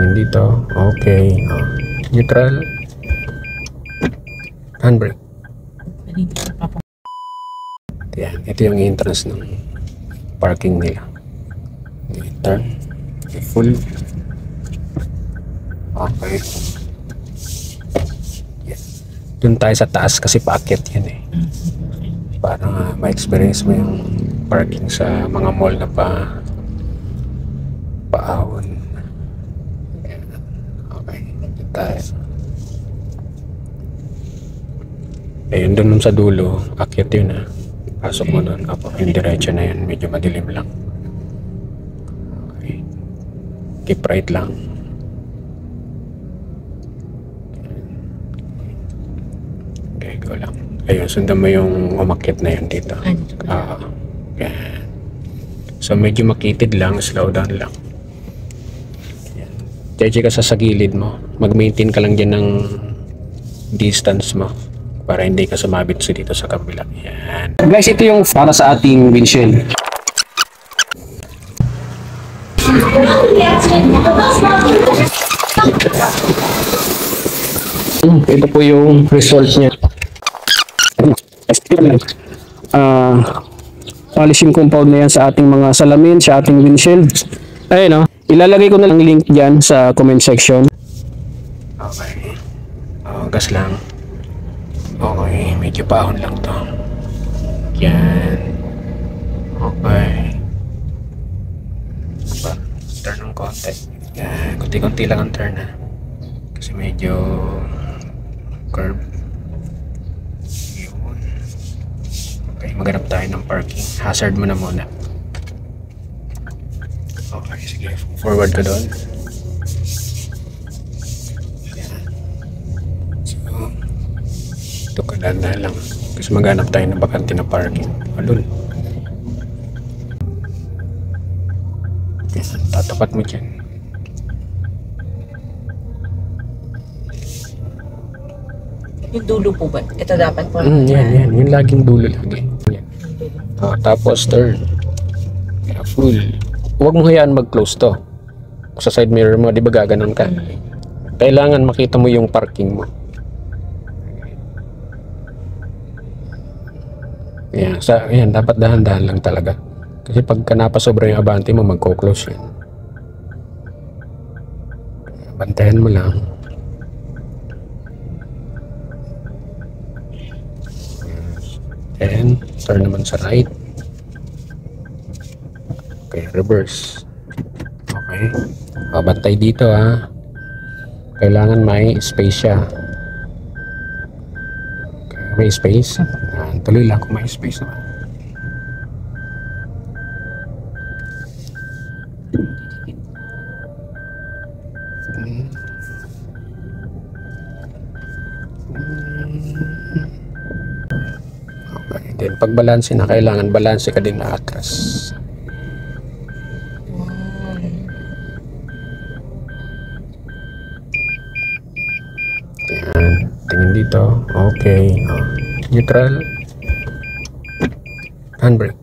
tingin dito. Okay. Neutral. Handbrake. Yan. Ito yung entrance ng parking nila. Okay, turn. Okay, full. Okay. Yan. Doon tayo sa taas kasi paakyat yan eh. Para ma-experience mo yung parking sa mga mall na paahon. Okay, dito tayo. Ayun, doon sa dulo, akyat yun ah. Pasok mo doon, yung diretso na yun, medyo madilim lang. Okay. Keep right lang. Okay, go lang. Ayun, sundan mo yung umakyat na yun dito. Okay. So medyo makitid lang, slow down lang. Cheche ka sa gilid mo. Mag-maintain ka lang dyan ng distance mo para hindi ka sumabit dito sa kabila. Yan. Guys, ito yung para sa ating windshield. Ito po yung result niya. Polishing compound na yan sa ating mga salamin, sa ating windshield. Ayun, no? Ilalagay ko na lang link dyan sa comment section. Okay. Gas lang. Okay, medyo paahon lang to. Yan. Okay. Turn ng konti. Yan. Kunti-kunti lang ang turn ha. Kasi medyo curve. Yun. Okay, maghanap tayo ng parking. Hazard mo na muna. Okay, sige. Forward ka doon. Yan. So, ito ka lang. Kasi maghanap tayo ng bakante na parking. Alun. Yan. Tatapat mo dyan. Yung dulo po ba? Ito dapat po. Yan. Yung laging dulo lagi. Yan. Tapos turn. Yeah, full. Huwag mo hayaan mag-close to. Sa side mirror mo, di ba gaganon ka? Kailangan makita mo yung parking mo. Yan, dapat dahan-dahan lang talaga. Kasi pagka napasobra yung abante mo, magko-close yan. Bantayan mo lang. And turn naman sa right. Okay, reverse. Okay. Bantay dito ha. Kailangan may space siya. Okay, may space. Yan, tuloy lang kung may space naman. Okay, then pag balanse na, kailangan balanse ka din na atras. Tingin dito. Okay. Neutral. Handbrake.